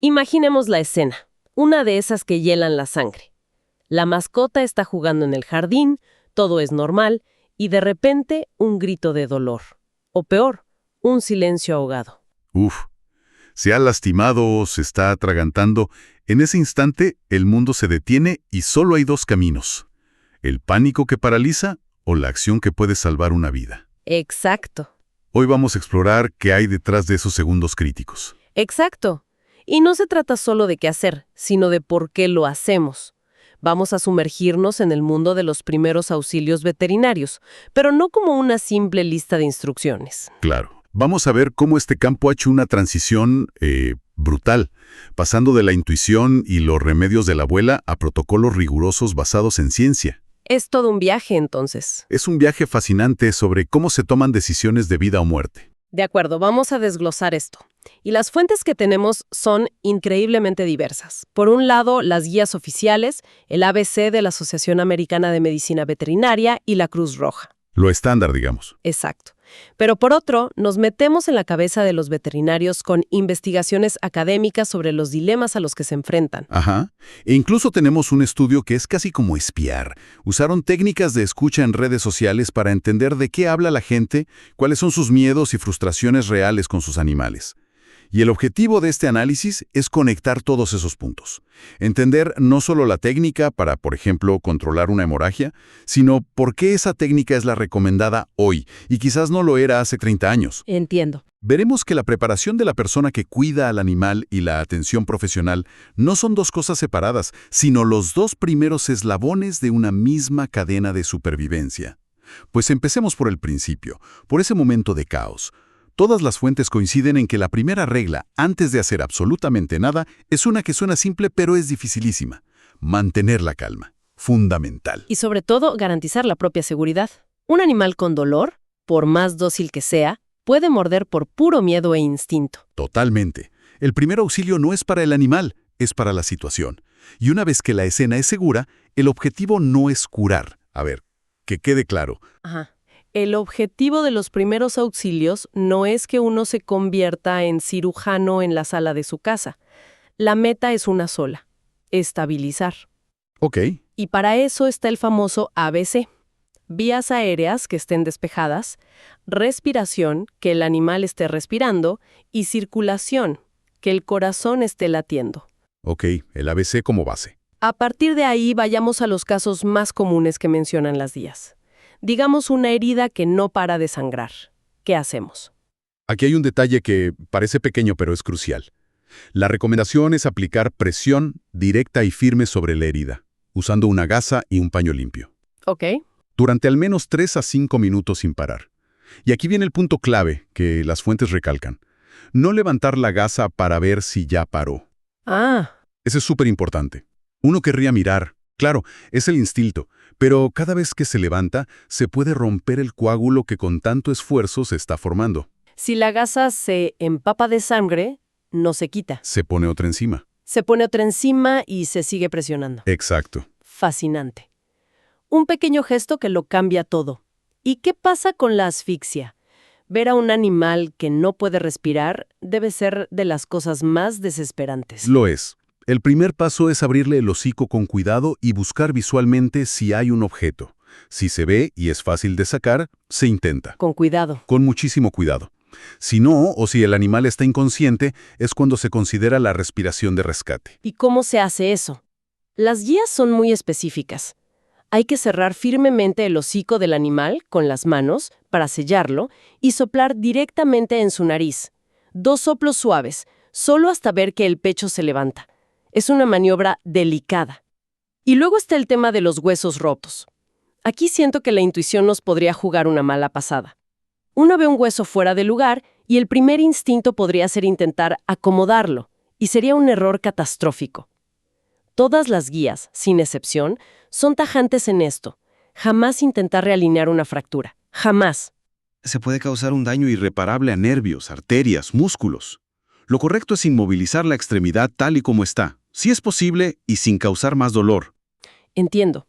Imaginemos la escena, una de esas que hielan la sangre. La mascota está jugando en el jardín, todo es normal, y de repente un grito de dolor. O peor, un silencio ahogado. Uf, se ha lastimado o se está atragantando. En ese instante, el mundo se detiene y solo hay dos caminos. El pánico que paraliza o la acción que puede salvar una vida. Exacto. Hoy vamos a explorar qué hay detrás de esos segundos críticos. Exacto. Y no se trata solo de qué hacer, sino de por qué lo hacemos. Vamos a sumergirnos en el mundo de los primeros auxilios veterinarios, pero no como una simple lista de instrucciones. Claro. Vamos a ver cómo este campo ha hecho una transición brutal, pasando de la intuición y los remedios de la abuela a protocolos rigurosos basados en ciencia. Es todo un viaje, entonces. Es un viaje fascinante sobre cómo se toman decisiones de vida o muerte. De acuerdo, vamos a desglosar esto. Y las fuentes que tenemos son increíblemente diversas. Por un lado, las guías oficiales, el ABC de la Asociación Americana de Medicina Veterinaria y la Cruz Roja. Lo estándar, digamos. Exacto. Pero por otro, nos metemos en la cabeza de los veterinarios con investigaciones académicas sobre los dilemas a los que se enfrentan. Ajá. E incluso tenemos un estudio que es casi como espiar. Usaron técnicas de escucha en redes sociales para entender de qué habla la gente, cuáles son sus miedos y frustraciones reales con sus animales. Y el objetivo de este análisis es conectar todos esos puntos. Entender no solo la técnica para, por ejemplo, controlar una hemorragia, sino por qué esa técnica es la recomendada hoy y quizás no lo era hace 30 años. Entiendo. Veremos que la preparación de la persona que cuida al animal y la atención profesional no son dos cosas separadas, sino los dos primeros eslabones de una misma cadena de supervivencia. Pues empecemos por el principio, por ese momento de caos. Todas las fuentes coinciden en que la primera regla, antes de hacer absolutamente nada, es una que suena simple pero es dificilísima. Mantener la calma. Fundamental. Y sobre todo, garantizar la propia seguridad. Un animal con dolor, por más dócil que sea, puede morder por puro miedo e instinto. Totalmente. El primer auxilio no es para el animal, es para la situación. Y una vez que la escena es segura, el objetivo no es curar. A ver, que quede claro. Ajá. El objetivo de los primeros auxilios no es que uno se convierta en cirujano en la sala de su casa. La meta es una sola: estabilizar. Ok. Y para eso está el famoso ABC. Vías aéreas que estén despejadas, respiración, que el animal esté respirando, y circulación, que el corazón esté latiendo. Ok, el ABC como base. A partir de ahí vayamos a los casos más comunes que mencionan las guías. Digamos una herida que no para de sangrar. ¿Qué hacemos? Aquí hay un detalle que parece pequeño pero es crucial. La recomendación es aplicar presión directa y firme sobre la herida, usando una gasa y un paño limpio. Ok. Durante al menos 3 a 5 minutos sin parar. Y aquí viene el punto clave que las fuentes recalcan. No levantar la gasa para ver si ya paró. Ah, Eso es súper importante. Uno querría mirar. Claro, es el instinto, pero cada vez que se levanta, se puede romper el coágulo que con tanto esfuerzo se está formando. si la gasa se empapa de sangre, no se quita. Se pone otra encima. Se pone otra encima y se sigue presionando. Exacto. Fascinante. Un pequeño gesto que lo cambia todo. ¿Y qué pasa con la asfixia? Ver a un animal que no puede respirar debe ser de las cosas más desesperantes. Lo es. El primer paso es abrirle el hocico con cuidado y buscar visualmente si hay un objeto. Si se ve y es fácil de sacar, se intenta. Con cuidado. Con muchísimo cuidado. Si no, o si el animal está inconsciente, es cuando se considera la respiración de rescate. ¿Y cómo se hace eso? Las guías son muy específicas. Hay que cerrar firmemente el hocico del animal con las manos para sellarlo y soplar directamente en su nariz. 2 soplos suaves, solo hasta ver que el pecho se levanta. Es una maniobra delicada. Y luego está el tema de los huesos rotos. Aquí siento que la intuición nos podría jugar una mala pasada. Uno ve un hueso fuera de lugar y el primer instinto podría ser intentar acomodarlo, y sería un error catastrófico. Todas las guías, sin excepción, son tajantes en esto. Jamás intentar realinear una fractura. Jamás. Se puede causar un daño irreparable a nervios, arterias, músculos. Lo correcto es inmovilizar la extremidad tal y como está, si es posible y sin causar más dolor. Entiendo.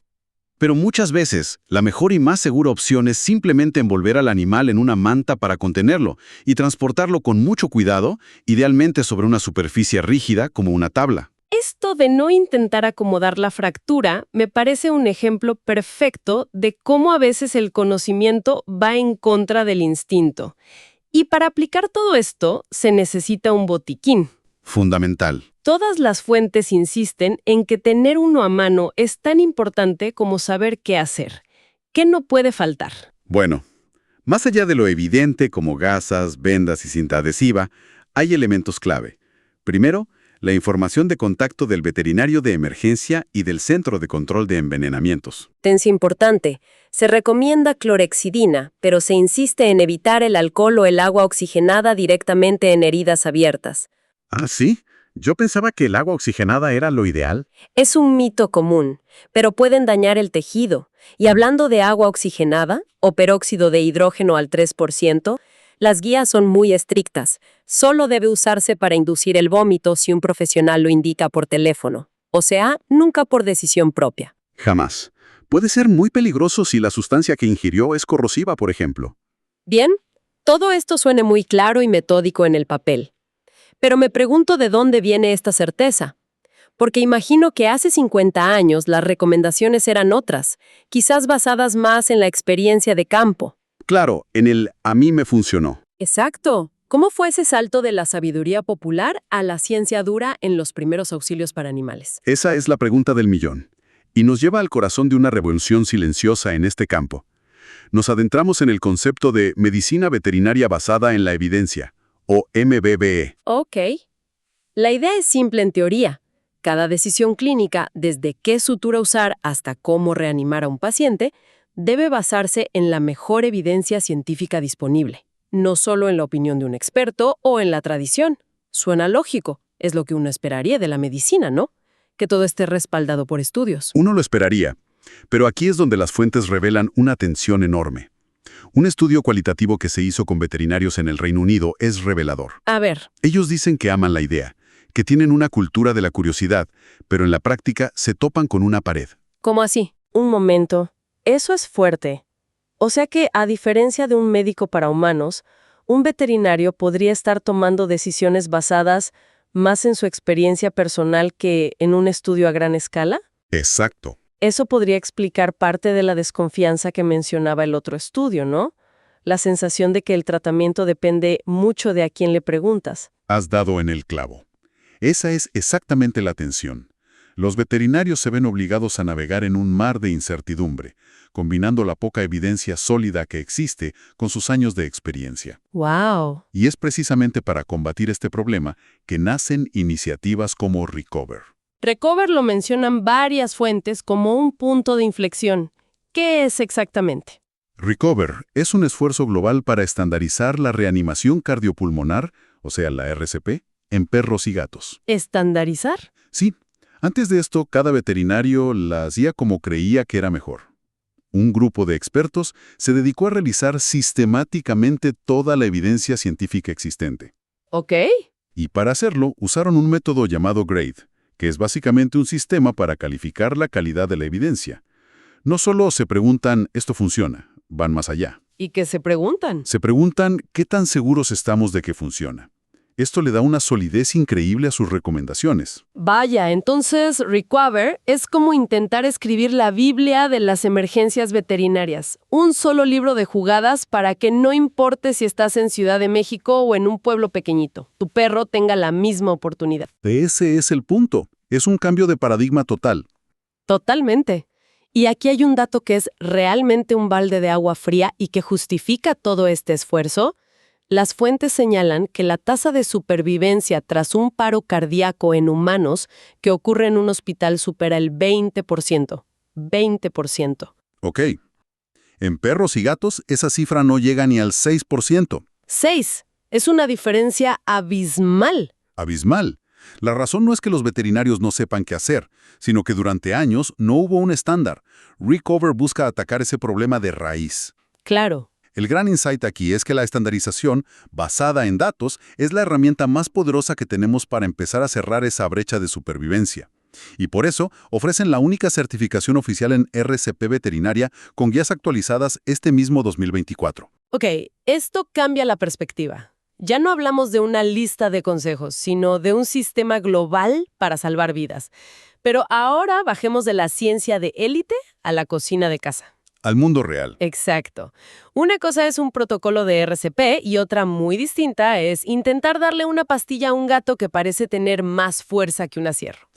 Pero muchas veces, la mejor y más segura opción es simplemente envolver al animal en una manta para contenerlo y transportarlo con mucho cuidado, idealmente sobre una superficie rígida como una tabla. Esto de no intentar acomodar la fractura me parece un ejemplo perfecto de cómo a veces el conocimiento va en contra del instinto. Y para aplicar todo esto, se necesita un botiquín. Fundamental. Todas las fuentes insisten en que tener uno a mano es tan importante como saber qué hacer. ¿Qué no puede faltar? Bueno, más allá de lo evidente como gasas, vendas y cinta adhesiva, hay elementos clave. Primero, la información de contacto del veterinario de emergencia y del Centro de Control de Envenenamientos. Tencia importante. Se recomienda clorexidina, pero se insiste en evitar el alcohol o el agua oxigenada directamente en heridas abiertas. Ah, ¿sí? Yo pensaba que el agua oxigenada era lo ideal. Es un mito común, pero pueden dañar el tejido. Y hablando de agua oxigenada, o peróxido de hidrógeno al 3%, las guías son muy estrictas. Solo debe usarse para inducir el vómito si un profesional lo indica por teléfono. O sea, nunca por decisión propia. Jamás. Puede ser muy peligroso si la sustancia que ingirió es corrosiva, por ejemplo. Bien, todo esto suena muy claro y metódico en el papel. Pero me pregunto de dónde viene esta certeza. Porque imagino que hace 50 años las recomendaciones eran otras, quizás basadas más en la experiencia de campo. Claro, en el "a mí me funcionó". Exacto. ¿Cómo fue ese salto de la sabiduría popular a la ciencia dura en los primeros auxilios para animales? Esa es la pregunta del millón. Y nos lleva al corazón de una revolución silenciosa en este campo. Nos adentramos en el concepto de medicina veterinaria basada en la evidencia, o MVVE. Ok. La idea es simple en teoría. Cada decisión clínica, desde qué sutura usar hasta cómo reanimar a un paciente, debe basarse en la mejor evidencia científica disponible, no solo en la opinión de un experto o en la tradición. Suena lógico, es lo que uno esperaría de la medicina, ¿no? Que todo esté respaldado por estudios. Uno lo esperaría, pero aquí es donde las fuentes revelan una tensión enorme. Un estudio cualitativo que se hizo con veterinarios en el Reino Unido es revelador. A ver, Ellos dicen que aman la idea, que tienen una cultura de la curiosidad, pero en la práctica se topan con una pared. ¿cómo así? Un momento. Eso es fuerte. O sea que, a diferencia de un médico para humanos, un veterinario podría estar tomando decisiones basadas más en su experiencia personal que en un estudio a gran escala. Exacto. Eso podría explicar parte de la desconfianza que mencionaba el otro estudio, ¿no? La sensación de que el tratamiento depende mucho de a quién le preguntas. Has dado en el clavo. Esa es exactamente la tensión. Los veterinarios se ven obligados a navegar en un mar de incertidumbre, combinando la poca evidencia sólida que existe con sus años de experiencia. ¡Wow! Y es precisamente para combatir este problema que nacen iniciativas como Recover. Recover lo mencionan varias fuentes como un punto de inflexión. ¿Qué es exactamente? Recover es un esfuerzo global para estandarizar la reanimación cardiopulmonar, o sea, la RCP, en perros y gatos. ¿Estandarizar? Sí, antes de esto, cada veterinario la hacía como creía que era mejor. Un grupo de expertos se dedicó a revisar sistemáticamente toda la evidencia científica existente. Ok. Y para hacerlo, usaron un método llamado GRADE, que es básicamente un sistema para calificar la calidad de la evidencia. No solo se preguntan, ¿esto funciona? Van más allá. ¿Y qué se preguntan? Se preguntan, ¿qué tan seguros estamos de que funciona? Esto le da una solidez increíble a sus recomendaciones. Vaya, entonces Recover es como intentar escribir la Biblia de las emergencias veterinarias. Un solo libro de jugadas para que no importe si estás en Ciudad de México o en un pueblo pequeñito, tu perro tenga la misma oportunidad. Ese es el punto. Es un cambio de paradigma total. Totalmente. Y aquí hay un dato que es realmente un balde de agua fría y que justifica todo este esfuerzo. Las fuentes señalan que la tasa de supervivencia tras un paro cardíaco en humanos que ocurre en un hospital supera el 20%. 20%. Ok. En perros y gatos, esa cifra no llega ni al 6%. 6. Es una diferencia abismal. Abismal. La razón no es que los veterinarios no sepan qué hacer, sino que durante años no hubo un estándar. Recover busca atacar ese problema de raíz. Claro. El gran insight aquí es que la estandarización, basada en datos, es la herramienta más poderosa que tenemos para empezar a cerrar esa brecha de supervivencia. Y por eso ofrecen la única certificación oficial en RCP veterinaria con guías actualizadas este mismo 2024. Ok, esto cambia la perspectiva. Ya no hablamos de una lista de consejos, sino de un sistema global para salvar vidas. Pero ahora bajemos de la ciencia de élite a la cocina de casa. Al mundo real. Exacto. Una cosa es un protocolo de RCP y otra muy distinta es intentar darle una pastilla a un gato que parece tener más fuerza que una sierra.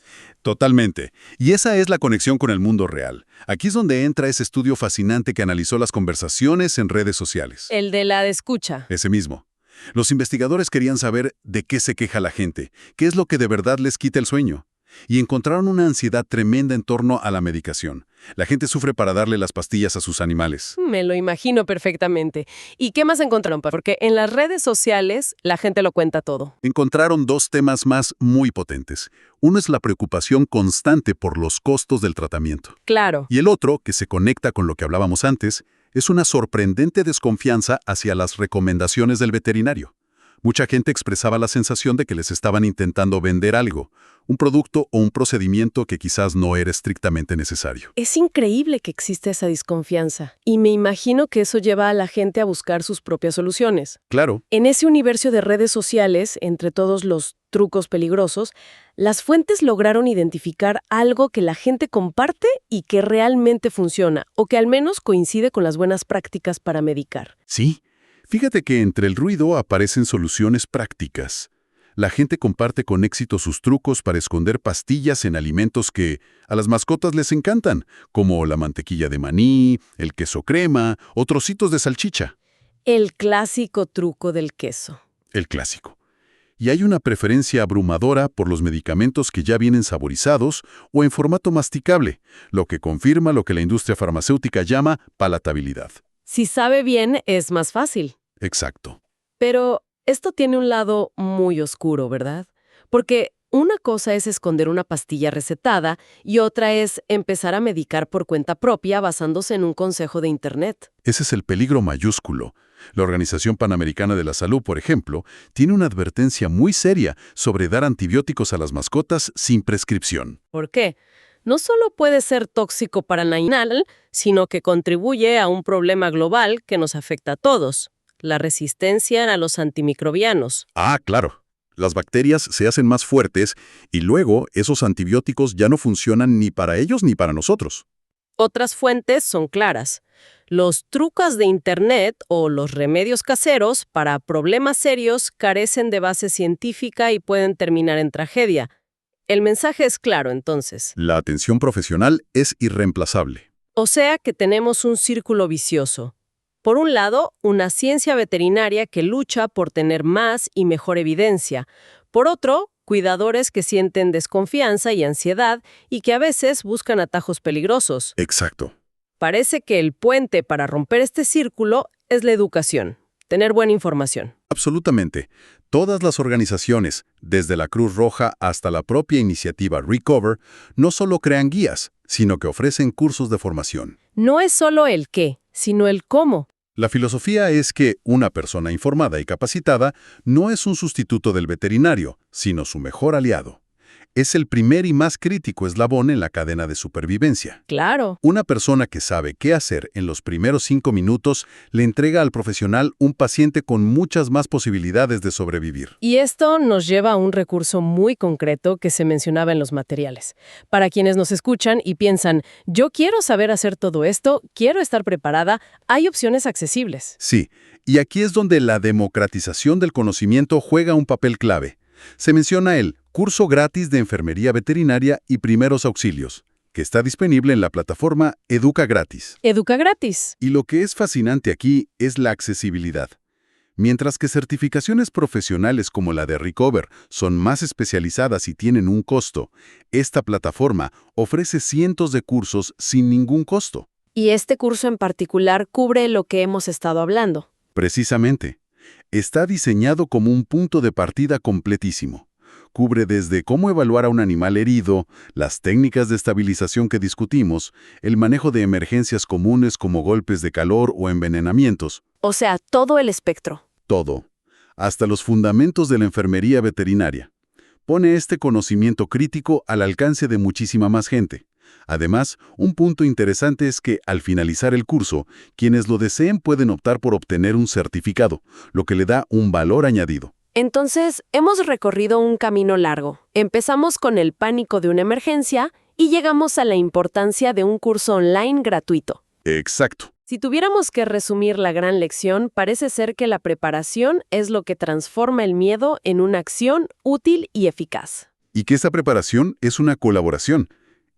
Totalmente. Y esa es la conexión con el mundo real. Aquí es donde entra ese estudio fascinante que analizó las conversaciones en redes sociales. El de la de escucha. Ese mismo. Los investigadores querían saber de qué se queja la gente, qué es lo que de verdad les quita el sueño. Y encontraron una ansiedad tremenda en torno a la medicación. La gente sufre para darle las pastillas a sus animales. Me lo imagino perfectamente. ¿Y qué más encontraron? Porque en las redes sociales la gente lo cuenta todo. Encontraron dos temas más muy potentes. Uno es la preocupación constante por los costos del tratamiento. Claro. Y el otro, que se conecta con lo que hablábamos antes, es una sorprendente desconfianza hacia las recomendaciones del veterinario. Mucha gente expresaba la sensación de que les estaban intentando vender algo, un producto o un procedimiento que quizás no era estrictamente necesario. Es increíble que exista esa desconfianza. Y me imagino que eso lleva a la gente a buscar sus propias soluciones. Claro, En ese universo de redes sociales, entre todos los trucos peligrosos, las fuentes lograron identificar algo que la gente comparte y que realmente funciona, o que al menos coincide con las buenas prácticas para medicar. sí. Fíjate que entre el ruido aparecen soluciones prácticas. La gente comparte con éxito sus trucos para esconder pastillas en alimentos que a las mascotas les encantan, como la mantequilla de maní, el queso crema o trocitos de salchicha. El clásico truco del queso. El clásico. Y hay una preferencia abrumadora por los medicamentos que ya vienen saborizados o en formato masticable, lo que confirma lo que la industria farmacéutica llama palatabilidad. Si sabe bien, es más fácil. Exacto. Pero esto tiene un lado muy oscuro, ¿verdad? Porque una cosa es esconder una pastilla recetada y otra es empezar a medicar por cuenta propia basándose en un consejo de Internet. Ese es el peligro mayúsculo. La Organización Panamericana de la Salud, por ejemplo, tiene una advertencia muy seria sobre dar antibióticos a las mascotas sin prescripción. ¿Por qué? No solo puede ser tóxico para el animal, sino que contribuye a un problema global que nos afecta a todos: la resistencia a los antimicrobianos. Ah, claro. Las bacterias se hacen más fuertes y luego esos antibióticos ya no funcionan ni para ellos ni para nosotros. Otras fuentes son claras. Los trucos de Internet o los remedios caseros para problemas serios carecen de base científica y pueden terminar en tragedia. El mensaje es claro, entonces. La atención profesional es irreemplazable. O sea que tenemos un círculo vicioso. Por un lado, una ciencia veterinaria que lucha por tener más y mejor evidencia. Por otro, cuidadores que sienten desconfianza y ansiedad y que a veces buscan atajos peligrosos. Exacto. Parece que el puente para romper este círculo es la educación, tener buena información. Absolutamente. Todas las organizaciones, desde la Cruz Roja hasta la propia iniciativa Recover, no solo crean guías, sino que ofrecen cursos de formación. No es solo el qué, sino el cómo. La filosofía es que una persona informada y capacitada no es un sustituto del veterinario, sino su mejor aliado. Es el primer y más crítico eslabón en la cadena de supervivencia. Claro. Una persona que sabe qué hacer en los primeros 5 minutos le entrega al profesional un paciente con muchas más posibilidades de sobrevivir. Y esto nos lleva a un recurso muy concreto que se mencionaba en los materiales. Para quienes nos escuchan y piensan, yo quiero saber hacer todo esto, quiero estar preparada, hay opciones accesibles. Sí, y aquí es donde la democratización del conocimiento juega un papel clave. Se menciona el curso gratis de enfermería veterinaria y primeros auxilios, que está disponible en la plataforma Educa Gratis. Educa gratis. Y lo que es fascinante aquí es la accesibilidad. Mientras que certificaciones profesionales como la de Recover son más especializadas y tienen un costo, esta plataforma ofrece cientos de cursos sin ningún costo. Y este curso en particular cubre lo que hemos estado hablando. Precisamente. Está diseñado como un punto de partida completísimo. Cubre desde cómo evaluar a un animal herido, las técnicas de estabilización que discutimos, el manejo de emergencias comunes como golpes de calor o envenenamientos. O sea, todo el espectro. Todo. Hasta los fundamentos de la enfermería veterinaria. pone este conocimiento crítico al alcance de muchísima más gente. Además, un punto interesante es que, al finalizar el curso, quienes lo deseen pueden optar por obtener un certificado, lo que le da un valor añadido. Entonces, hemos recorrido un camino largo. Empezamos con el pánico de una emergencia y llegamos a la importancia de un curso online gratuito. Exacto. Si tuviéramos que resumir la gran lección, parece ser que la preparación es lo que transforma el miedo en una acción útil y eficaz. Y que esa preparación es una colaboración.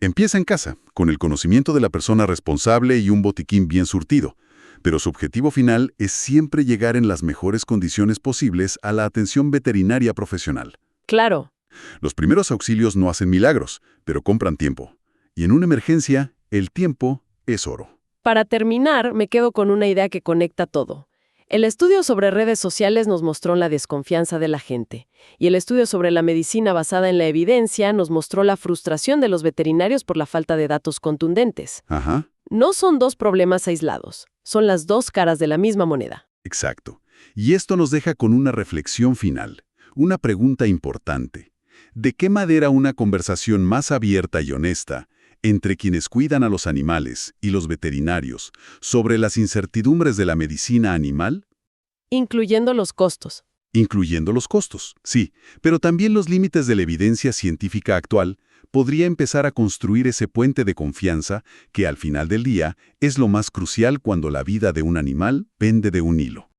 Empieza en casa, con el conocimiento de la persona responsable y un botiquín bien surtido. Pero su objetivo final es siempre llegar en las mejores condiciones posibles a la atención veterinaria profesional. Claro. Los primeros auxilios no hacen milagros, pero compran tiempo. Y en una emergencia, el tiempo es oro. Para terminar, me quedo con una idea que conecta todo. El estudio sobre redes sociales nos mostró la desconfianza de la gente, y el estudio sobre la medicina basada en la evidencia nos mostró la frustración de los veterinarios por la falta de datos contundentes. Ajá, No son dos problemas aislados, son las dos caras de la misma moneda. exacto. Y esto nos deja con una reflexión final, una pregunta importante. ¿De qué manera una conversación más abierta y honesta entre quienes cuidan a los animales y los veterinarios sobre las incertidumbres de la medicina animal? Incluyendo los costos. Incluyendo los costos, sí, pero también los límites de la evidencia científica actual, podría empezar a construir ese puente de confianza que al final del día es lo más crucial cuando la vida de un animal pende de un hilo.